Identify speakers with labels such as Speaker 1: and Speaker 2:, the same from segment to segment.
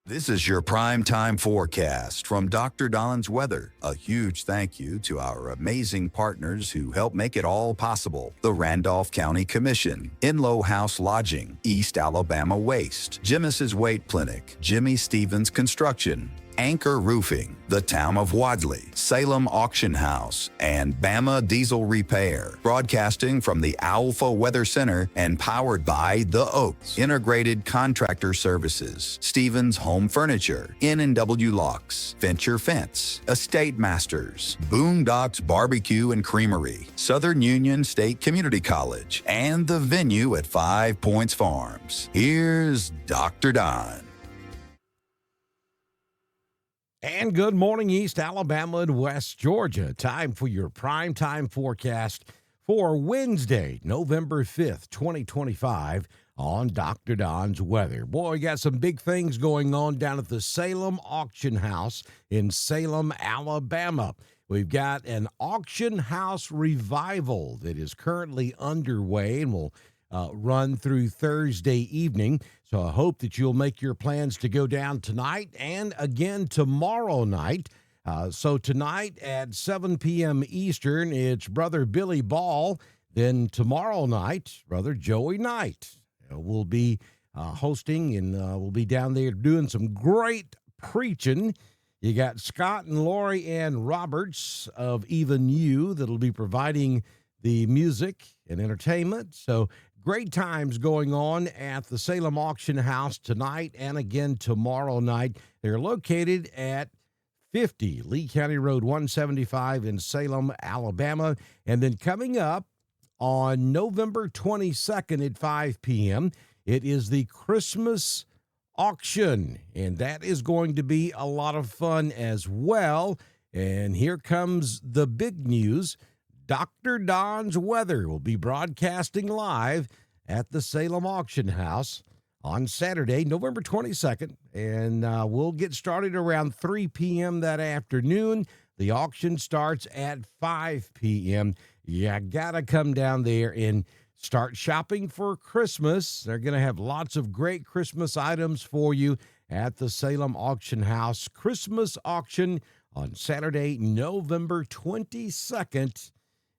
Speaker 1: This is your prime time forecast from Dr. Don's Weather. A huge thank you to our amazing partners who help make it all possible. The Randolph County Commission, Inlow House Lodging, East Alabama Waste, Jimis's Weight Clinic, Jimmy Stevens Construction, Anchor Roofing, the Town of Wadley, Salem Auction House, and Bama Diesel Repair. Broadcasting from the Alpha Weather Center and powered by The Oaks, Integrated Contractor Services, Stevens Home Furniture, N&W Locks, Venture Fence, Estate Masters, Boondocks Barbecue and Creamery, Southern Union State Community College, and the venue at 5 Points Farms. Here's Dr. Don.
Speaker 2: And good morning, East Alabama and West Georgia. Time for your prime time forecast for Wednesday, November 5th, 2025 on Dr. Don's Weather. Boy, we got some big things going on down at the Salem Auction House in Salem, Alabama. We've got an auction house revival that is currently underway and will run through Thursday evening. So I hope that you'll make your plans to go down tonight and again tomorrow night. So tonight at 7 p.m. Eastern, it's Brother Billy Ball. Then tomorrow night, Brother Joey Knight will be hosting, and we'll be down there doing some great preaching. You got Scott and Lori Ann Roberts of Even You that'll be providing the music and entertainment. So great times going on at the Salem Auction House tonight and again tomorrow night. They're located at 50 Lee County Road 175 in Salem, Alabama. And then coming up on November 22nd at 5 p.m., it is the Christmas auction. And that is going to be a lot of fun as well. And here comes the big news. Dr. Don's Weather will be broadcasting live at the Salem Auction House on Saturday, November 22nd, and we'll get started around 3 p.m. that afternoon. The auction starts at 5 p.m. You got to come down there and start shopping for Christmas. They're going to have lots of great Christmas items for you at the Salem Auction House. Christmas auction on Saturday, November 22nd.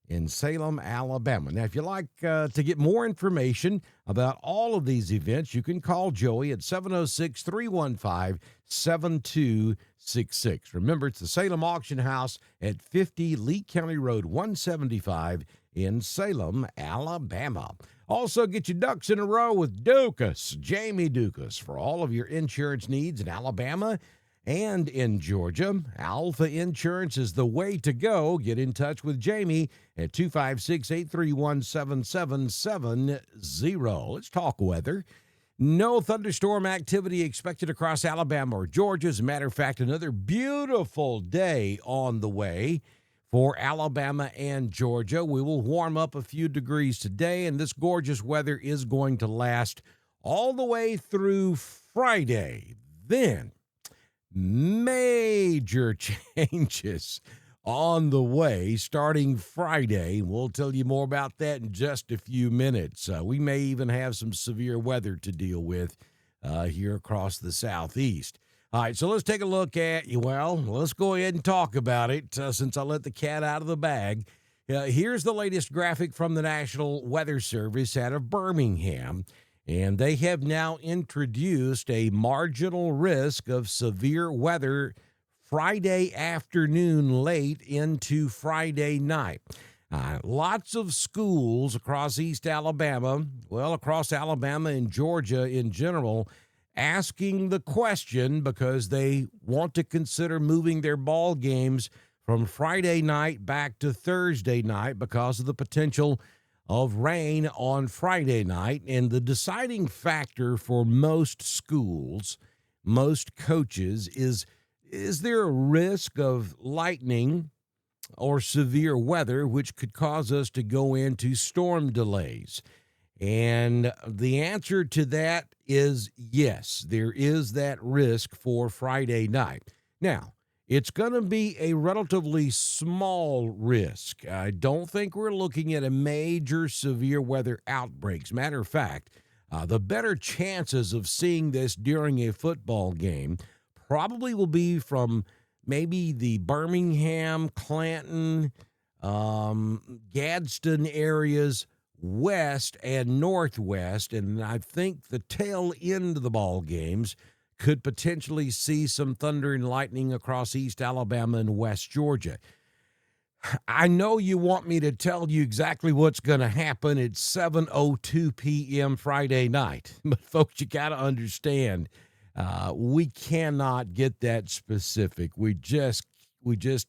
Speaker 2: In Salem, Alabama. Now, if you'd like to get more information about all of these events, you can call Joey at 706-315-7266. Remember, it's the Salem Auction House at 50 Lee County Road 175 in Salem, Alabama. Also, get your ducks in a row with Dukas, Jamie Dukas, for all of your insurance needs in Alabama and in Georgia. Alpha Insurance is the way to go. Get in touch with Jamie at 256-831-7770. Let's talk weather. No thunderstorm activity expected across Alabama or Georgia. As a matter of fact, another beautiful day on the way for Alabama and Georgia. We will warm up a few degrees today, and this gorgeous weather is going to last all the way through Friday. Then major changes on the way starting Friday. We'll tell you more about that in just a few minutes. We may even have some severe weather to deal with here across the southeast. All right, so let's take a look at, let's go ahead and talk about it since I let the cat out of the bag. Here's the latest graphic from the National Weather Service out of Birmingham. And they have now introduced a marginal risk of severe weather Friday afternoon late into Friday night. Lots of schools across East Alabama, across Alabama and Georgia in general, asking the question because they want to consider moving their ball games from Friday night back to Thursday night because of the potential of rain on Friday night. And the deciding factor for most schools, most coaches, is there a risk of lightning or severe weather which could cause us to go into storm delays? And the answer to that is yes, there is that risk for Friday night. Now, it's going to be a relatively small risk. I don't think we're looking at a major severe weather outbreaks. Matter of fact, The better chances of seeing this during a football game probably will be from maybe the Birmingham, Clanton, Gadsden areas, west and northwest, and I think the tail end of the ball games could potentially see some thunder and lightning across East Alabama and West Georgia. I know you want me to tell you exactly what's going to happen at 7:02 p.m. Friday night, but folks, you got to understand, we cannot get that specific. We just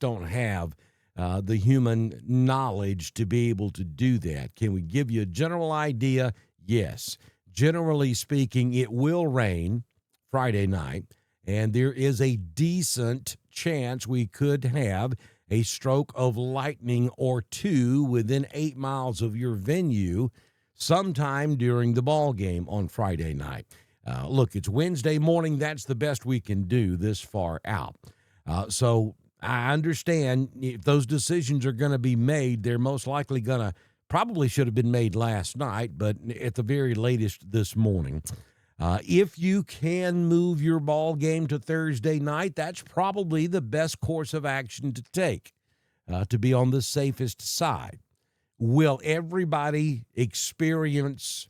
Speaker 2: don't have the human knowledge to be able to do that. Can we give you a general idea? Yes. Generally speaking, it will rain Friday night, and there is a decent chance we could have a stroke of lightning or two within 8 miles of your venue sometime during the ball game on Friday night. Look, it's Wednesday morning. That's the best we can do this far out. So I understand if those decisions are going to be made, they're most likely probably should have been made last night, but at the very latest this morning. If you can move your ball game to Thursday night, that's probably the best course of action to take to be on the safest side. Will everybody experience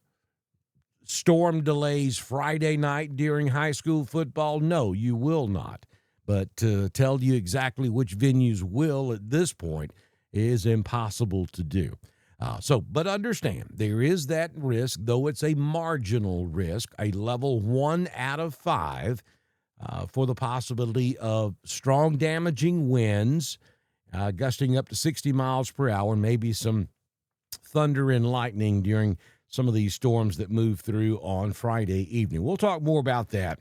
Speaker 2: storm delays Friday night during high school football? No, you will not. But to tell you exactly which venues will at this point is impossible to do. But understand, there is that risk, though it's a marginal risk, a level 1 out of 5 for the possibility of strong damaging winds, gusting up to 60 miles per hour, and maybe some thunder and lightning during some of these storms that move through on Friday evening. We'll talk more about that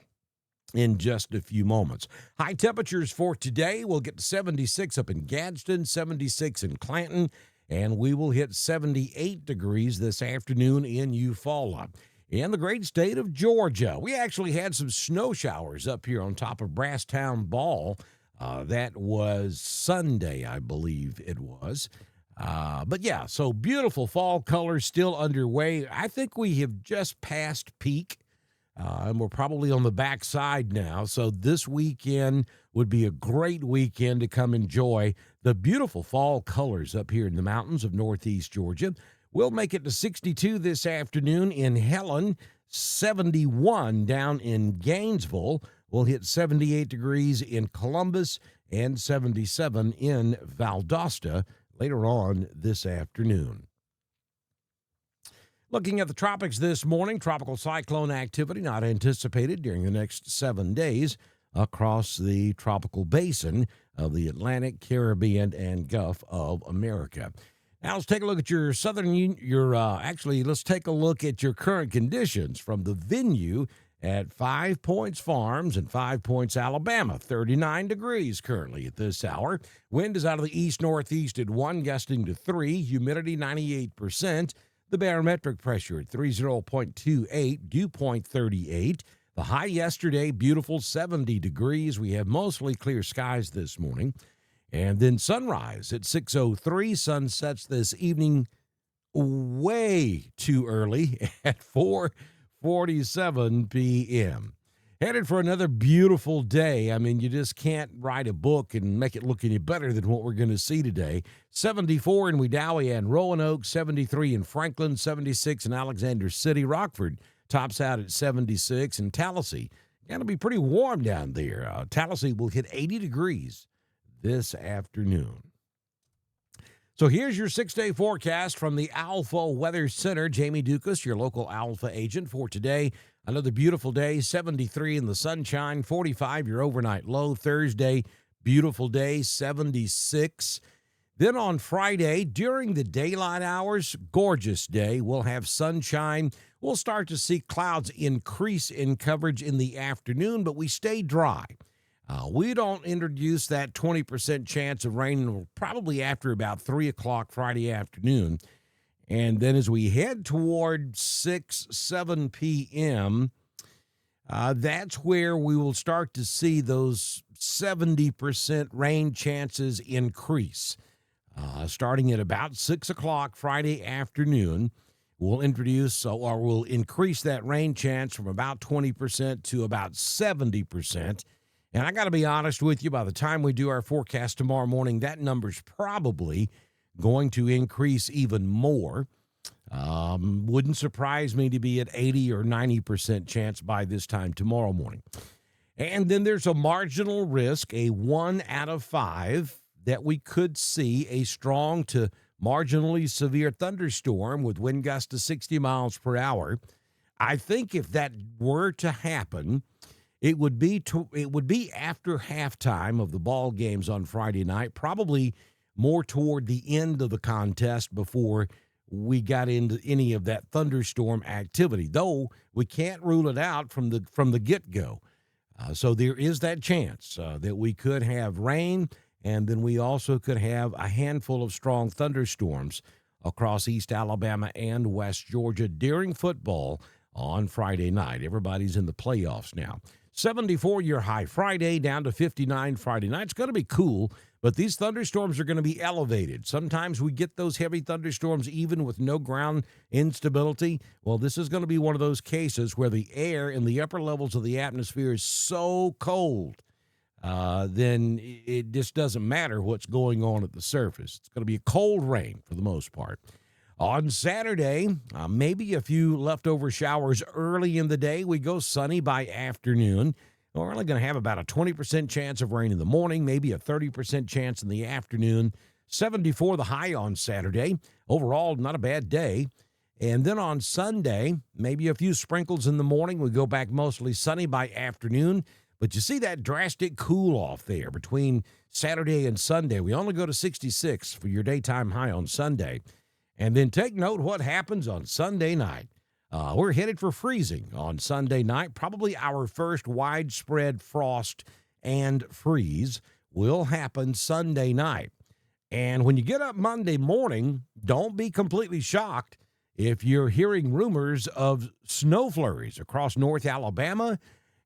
Speaker 2: in just a few moments. High temperatures for today, we'll get to 76 up in Gadsden, 76 in Clanton, and we will hit 78 degrees this afternoon in Eufaula. In the great state of Georgia, we actually had some snow showers up here on top of Brasstown Ball. That was Sunday, I believe it was. But yeah, so beautiful fall colors still underway. I think we have just passed peak. And we're probably on the backside now. So this weekend would be a great weekend to come enjoy the beautiful fall colors up here in the mountains of northeast Georgia. We'll make it to 62 this afternoon in Helen, 71 down in Gainesville. We'll hit 78 degrees in Columbus and 77 in Valdosta later on this afternoon. Looking at the tropics this morning, tropical cyclone activity not anticipated during the next 7 days across the tropical basin of the Atlantic, Caribbean, and Gulf of America. Now let's take a look at your let's take a look at your current conditions from the venue at 5 Points Farms and 5 Points, Alabama. 39 degrees currently at this hour. Wind is out of the east-northeast at 1, gusting to 3. Humidity 98%. The barometric pressure at 30.28, dew point 38. The high yesterday, beautiful 70 degrees. We have mostly clear skies this morning. And then sunrise at 6:03. Sun sets this evening way too early at 4:47 p.m. Headed for another beautiful day. I mean, you just can't write a book and make it look any better than what we're going to see today. 74 in Wedowee and Roanoke, 73 in Franklin, 76 in Alexander City. Rockford tops out at 76, and Tallahassee going to be pretty warm down there. Tallahassee will hit 80 degrees this afternoon. So here's your 6-day forecast from the Alpha Weather Center. Jamie Dukas, your local Alpha agent for today. Another beautiful day, 73 in the sunshine, 45 your overnight low. Thursday, beautiful day, 76. Then on Friday, during the daylight hours, gorgeous day. We'll have sunshine. We'll start to see clouds increase in coverage in the afternoon, but we stay dry. We don't introduce that 20% chance of rain until probably after about 3 o'clock Friday afternoon. And then as we head toward 7 p.m., that's where we will start to see those 70% rain chances increase. Starting at about 6 o'clock Friday afternoon, We'll we'll increase that rain chance from about 20% to about 70%. And I got to be honest with you, by the time we do our forecast tomorrow morning, that number's probably going to increase even more. Wouldn't surprise me to be at 80 or 90% chance by this time tomorrow morning. And then there's a marginal risk, a 1 out of 5, that we could see a strong to marginally severe thunderstorm with wind gusts to 60 miles per hour. I think if that were to happen, it would be after halftime of the ball games on Friday night, probably more toward the end of the contest before we got into any of that thunderstorm activity, though we can't rule it out from the get-go. So there is that chance that we could have rain, and then we also could have a handful of strong thunderstorms across East Alabama and West Georgia during football on Friday night. Everybody's in the playoffs now. 74 your high Friday, down to 59 Friday night. It's going to be cool, but these thunderstorms are going to be elevated. Sometimes we get those heavy thunderstorms even with no ground instability. Well, this is going to be one of those cases where the air in the upper levels of the atmosphere is so cold, then it just doesn't matter what's going on at the surface. It's going to be a cold rain for the most part. On Saturday, maybe a few leftover showers early in the day. We go sunny by afternoon. We're only going to have about a 20% chance of rain in the morning, maybe a 30% chance in the afternoon. 74 the high on Saturday. Overall, not a bad day. And then on Sunday, maybe a few sprinkles in the morning. We go back mostly sunny by afternoon. But you see that drastic cool-off there between Saturday and Sunday. We only go to 66 for your daytime high on Sunday. And then take note what happens on Sunday night. We're headed for freezing on Sunday night. Probably our first widespread frost and freeze will happen Sunday night. And when you get up Monday morning, don't be completely shocked if you're hearing rumors of snow flurries across North Alabama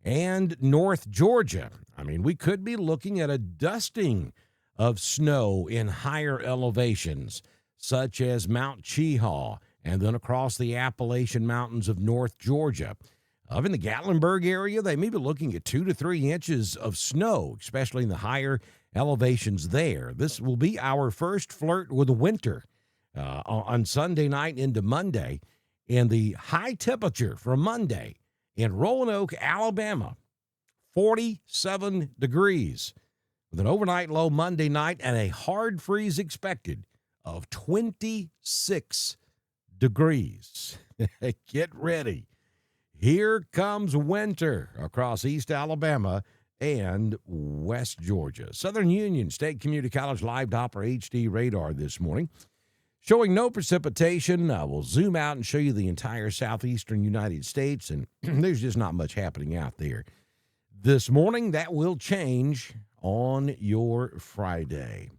Speaker 2: and North Georgia. I mean, we could be looking at a dusting of snow in higher elevations, such as Mount Cheahaw, and then across the Appalachian Mountains of North Georgia. Up in the Gatlinburg area, they may be looking at 2 to 3 inches of snow, especially in the higher elevations there. This will be our first flirt with winter on Sunday night into Monday. And the high temperature for Monday in Roanoke, Alabama, 47 degrees, with an overnight low Monday night and a hard freeze expected of 26 degrees. Get ready. Here comes winter across East Alabama and West Georgia. Southern Union State Community College Live Doppler HD radar this morning, showing no precipitation. We'll zoom out and show you the entire southeastern United States, and there's just not much happening out there this morning. That will change on your Friday.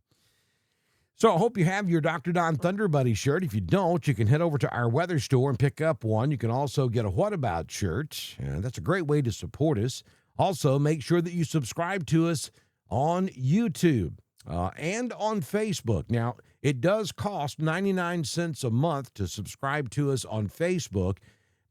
Speaker 2: So I hope you have your Dr. Don Thunder Buddy shirt. If you don't, you can head over to our weather store and pick up one. You can also get a What About shirt. That's a great way to support us. Also, make sure that you subscribe to us on YouTube and on Facebook. Now, it does cost 99 cents a month to subscribe to us on Facebook.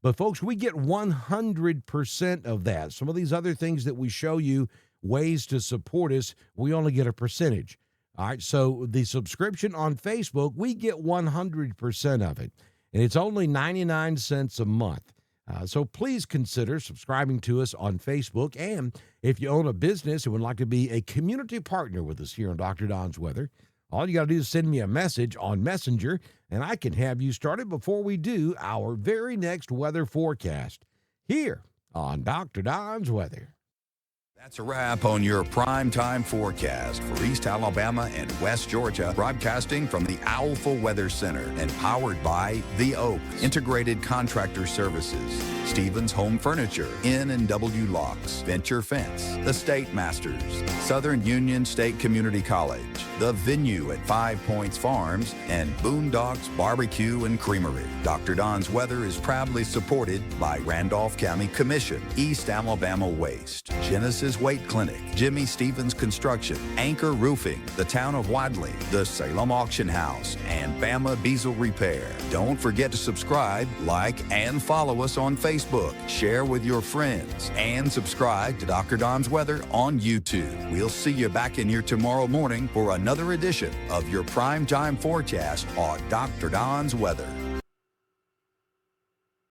Speaker 2: But, folks, we get 100% of that. Some of these other things that we show you, ways to support us, we only get a percentage. All right, so the subscription on Facebook, we get 100% of it, and it's only 99 cents a month. So please consider subscribing to us on Facebook, and if you own a business and would like to be a community partner with us here on Dr. Don's Weather, all you got to do is send me a message on Messenger, and I can have you started before we do our very next weather forecast here on Dr. Don's Weather.
Speaker 1: That's a wrap on your primetime forecast for East Alabama and West Georgia, broadcasting from the Owlful Weather Center and powered by The Oak, Integrated Contractor Services, Stevens Home Furniture, N&W Locks, Venture Fence, The State Masters, Southern Union State Community College, The Venue at 5 Points Farms, and Boondocks Barbecue and Creamery. Dr. Don's Weather is proudly supported by Randolph County Commission, East Alabama Waste, Genesis Weight Clinic, Jimmy Stevens Construction, Anchor Roofing, the Town of Wadley, the Salem Auction House, and Bama Diesel Repair. Don't forget to subscribe, like, and follow us on Facebook. Share with your friends, and subscribe to Dr. Don's Weather on YouTube. We'll see you back in here tomorrow morning for another edition of your primetime forecast on Dr. Don's Weather.